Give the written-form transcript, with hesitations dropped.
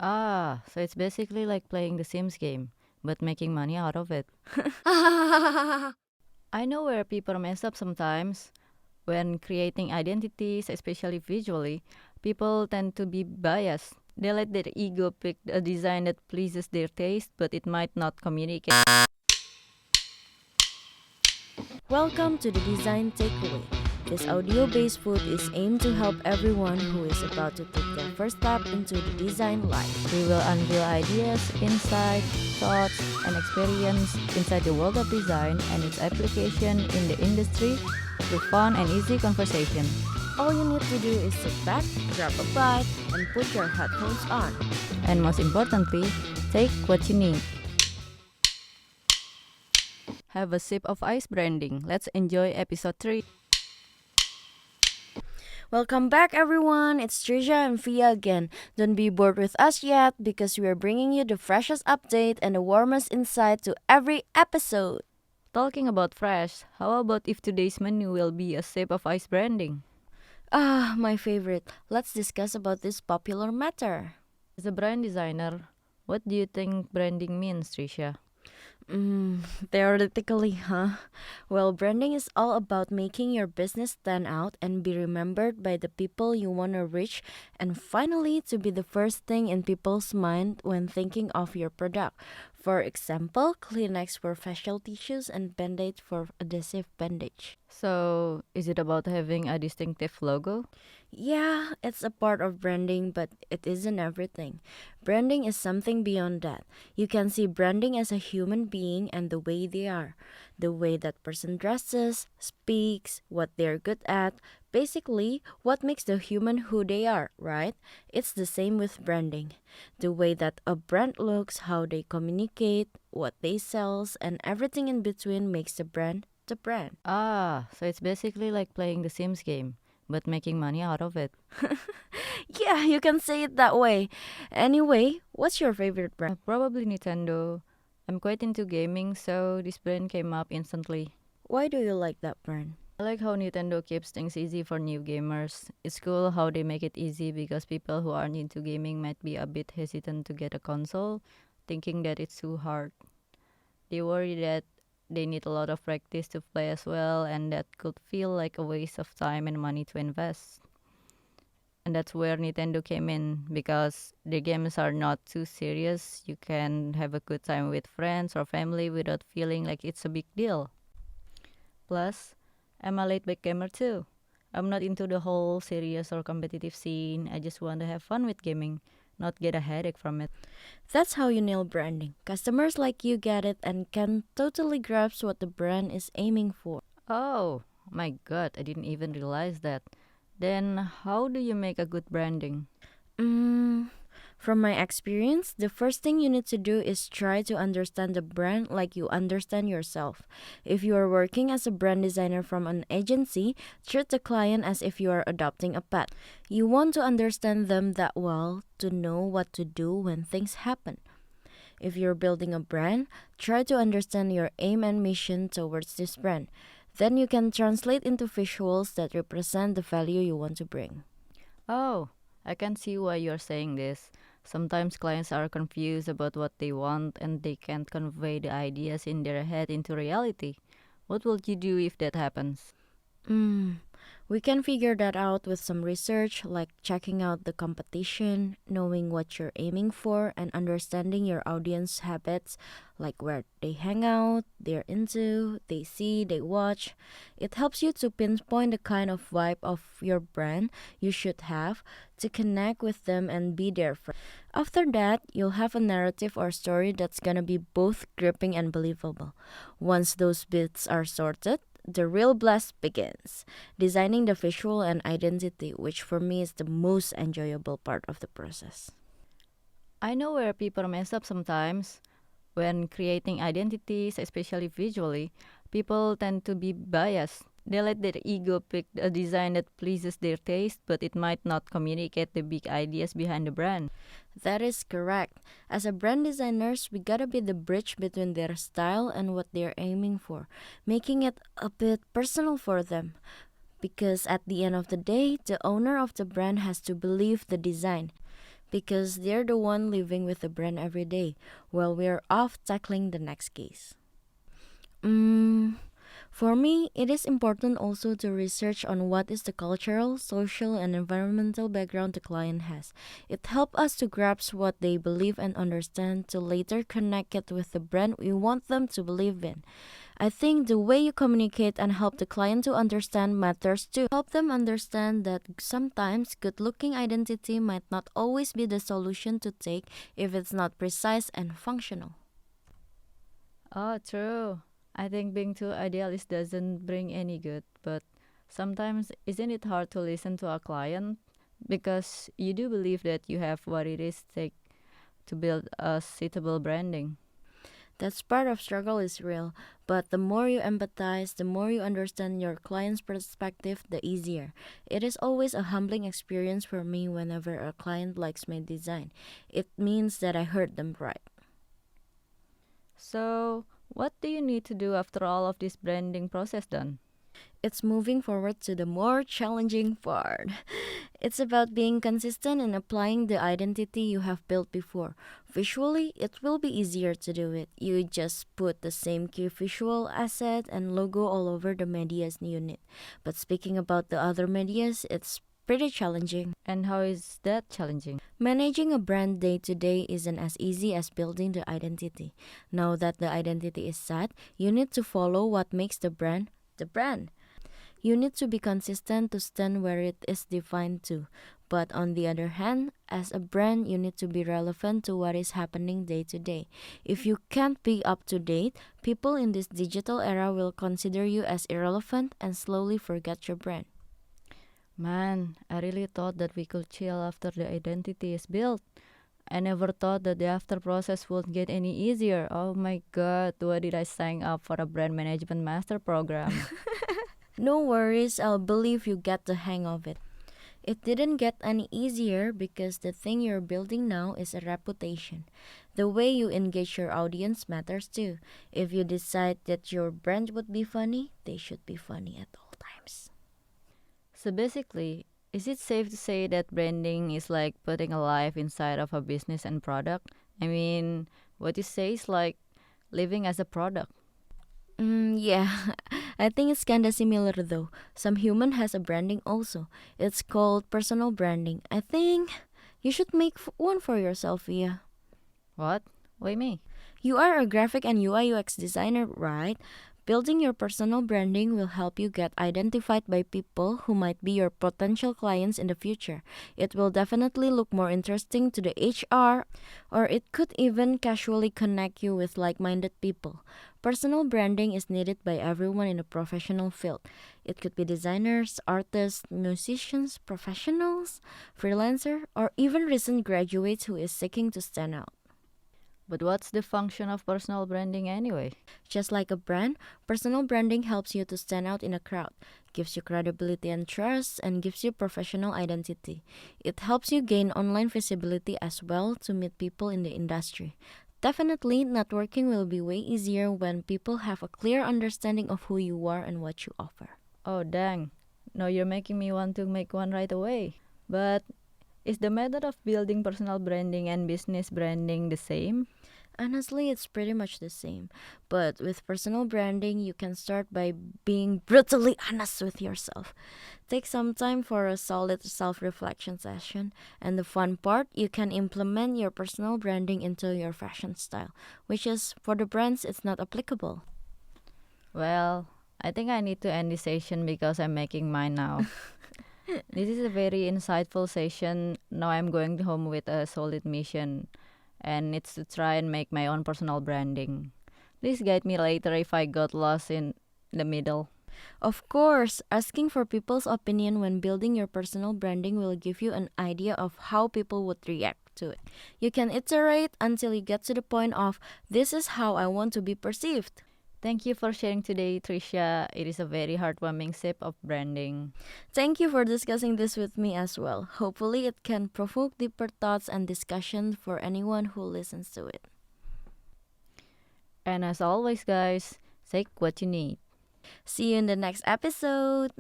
So it's basically like playing the Sims game, but making money out of it. I know where people mess up sometimes. When creating identities, especially visually, people tend to be biased. They let their ego pick a design that pleases their taste, but it might not communicate. Welcome to the Design Takeaway. This audio based food is aimed to help everyone who is about to take their first step into the design life. We will unveil ideas, insights, thoughts, and experience inside the world of design and its application in the industry through fun and easy conversation. All you need to do is sit back, grab a bite, and put your headphones on. And most importantly, take what you need. Have a sip of ice branding. Let's enjoy episode 3. Welcome back, everyone. It's Trisha and Fia again. Don't be bored with us yet because we are bringing you the freshest update and the warmest insight to every episode. Talking about fresh, how about if today's menu will be a sip of ice branding? My favorite. Let's discuss about this popular matter. As a brand designer, what do you think branding means, Trisha? Theoretically, huh? Well, branding is all about making your business stand out and be remembered by the people you want to reach, and finally, to be the first thing in people's mind when thinking of your product. For example, Kleenex for facial tissues and Band-Aid for adhesive bandage. So, is it about having a distinctive logo? Yeah, it's a part of branding, but it isn't everything. Branding is something beyond that. You can see branding as a human being and the way they are, the way that person dresses, speaks, what they're good at, basically, what makes the human who they are, right? It's the same with branding. The way that a brand looks, how they communicate, what they sells, and everything in between makes the brand the brand. So it's basically like playing the Sims game, but making money out of it. Yeah, you can say it that way. Anyway, what's your favorite brand? Probably Nintendo. I'm quite into gaming, so this brand came up instantly. Why do you like that brand? I like how Nintendo keeps things easy for new gamers. It's cool how they make it easy because people who aren't into gaming might be a bit hesitant to get a console, thinking that it's too hard. They worry that they need a lot of practice to play as well, and that could feel like a waste of time and money to invest. And that's where Nintendo came in because their games are not too serious. You can have a good time with friends or family without feeling like it's a big deal. Plus, I'm a laid back gamer too. I'm not into the whole serious or competitive scene. I just want to have fun with gaming, not get a headache from it. That's how you nail branding. Customers like you get it and can totally grasp what the brand is aiming for. Oh my god, I didn't even realize that. Then, how do you make a good branding? Mm, from my experience, the first thing you need to do is try to understand the brand like you understand yourself. If you are working as a brand designer from an agency, treat the client as if you are adopting a pet. You want to understand them that well to know what to do when things happen. If you're building a brand, try to understand your aim and mission towards this brand. Then you can translate into visuals that represent the value you want to bring. Oh, I can see why you're saying this. Sometimes clients are confused about what they want and they can't convey the ideas in their head into reality. What will you do if that happens? Mm, we can figure that out with some research, like checking out the competition, knowing what you're aiming for, and understanding your audience habits, like where they hang out, they're into, they see, they watch. It helps you to pinpoint the kind of vibe of your brand you should have to connect with them and be there for. After that, you'll have a narrative or story that's gonna be both gripping and believable. Once those bits are sorted, the real blast begins, designing the visual and identity, which for me is the most enjoyable part of the process. I know where people mess up sometimes. When creating identities, especially visually, people tend to be biased. They let their ego pick a design that pleases their taste, but it might not communicate the big ideas behind the brand. That is correct. As a brand designers, we gotta be the bridge between their style and what they're aiming for, making it a bit personal for them. Because at the end of the day, the owner of the brand has to believe the design. because they're the one living with the brand every day while we're off tackling the next case. Mm, for me, it is important also to research on what is the cultural, social, and environmental background the client has. It helps us to grasp what they believe and understand to later connect it with the brand we want them to believe in. I think the way you communicate and help the client to understand matters too. Help them understand that sometimes good looking identity might not always be the solution to take if it's not precise and functional. Oh, true. I think being too idealist doesn't bring any good, but sometimes isn't it hard to listen to a client because you do believe that you have what it is take to build a suitable branding. That's part of struggle is real, but the more you empathize, the more you understand your client's perspective, the easier. It is always a humbling experience for me whenever a client likes my design. It means that I heard them right. So, what do you need to do after all of this branding process done? It's moving forward to the more challenging part. It's about being consistent and applying the identity you have built before. Visually, it will be easier to do it. You just put the same key visual asset and logo all over the media's unit. But speaking about the other medias, it's pretty challenging. And how is that challenging? Managing a brand day to day isn't as easy as building the identity. Now that the identity is set, you need to follow what makes the brand the brand. You need to be consistent to stand where it is defined to. But on the other hand, as a brand, you need to be relevant to what is happening day to day. If you can't be up to date, people in this digital era will consider you as irrelevant and slowly forget your brand. Man, I really thought that we could chill after the identity is built. I never thought that the after process would get any easier. Oh my god, why did I sign up for a brand management master program? No worries, I'll believe you get the hang of it. It didn't get any easier because the thing you're building now is a reputation. The way you engage your audience matters too. If you decide that your brand would be funny, they should be funny at all times. So basically, is it safe to say that branding is like putting a life inside of a business and product? I mean, what you say is like living as a product. Yeah, I think it's kinda similar though. Some human has a branding also. It's called personal branding. I think you should make one for yourself, Via. What? Why me? You are a graphic and UI UX designer, right? Building your personal branding will help you get identified by people who might be your potential clients in the future. It will definitely look more interesting to the HR, or it could even casually connect you with like minded people. Personal branding is needed by everyone in a professional field. It could be designers, artists, musicians, professionals, freelancer, or even recent graduates who is seeking to stand out. But what's the function of personal branding anyway? Just like a brand, personal branding helps you to stand out in a crowd, gives you credibility and trust, and gives you professional identity. It helps you gain online visibility as well to meet people in the industry. Definitely, networking will be way easier when people have a clear understanding of who you are and what you offer. Oh, dang. No, you're making me want to make one right away. But is the method of building personal branding and business branding the same? Honestly, it's pretty much the same. But with personal branding, you can start by being brutally honest with yourself. Take some time for a solid self reflection session. And the fun part, you can implement your personal branding into your fashion style, which is for the brands, it's not applicable. Well, I think I need to end this session because I'm making mine now. This is a very insightful session. Now I'm going home with a solid mission, and it's to try and make my own personal branding. Please guide me later if I got lost in the middle. Of course, asking for people's opinion when building your personal branding will give you an idea of how people would react to it. You can iterate until you get to the point of, this is how I want to be perceived. Thank you for sharing today, Tricia. It is a very heartwarming sip of branding. Thank you for discussing this with me as well. Hopefully, it can provoke deeper thoughts and discussion for anyone who listens to it. And as always, guys, take what you need. See you in the next episode.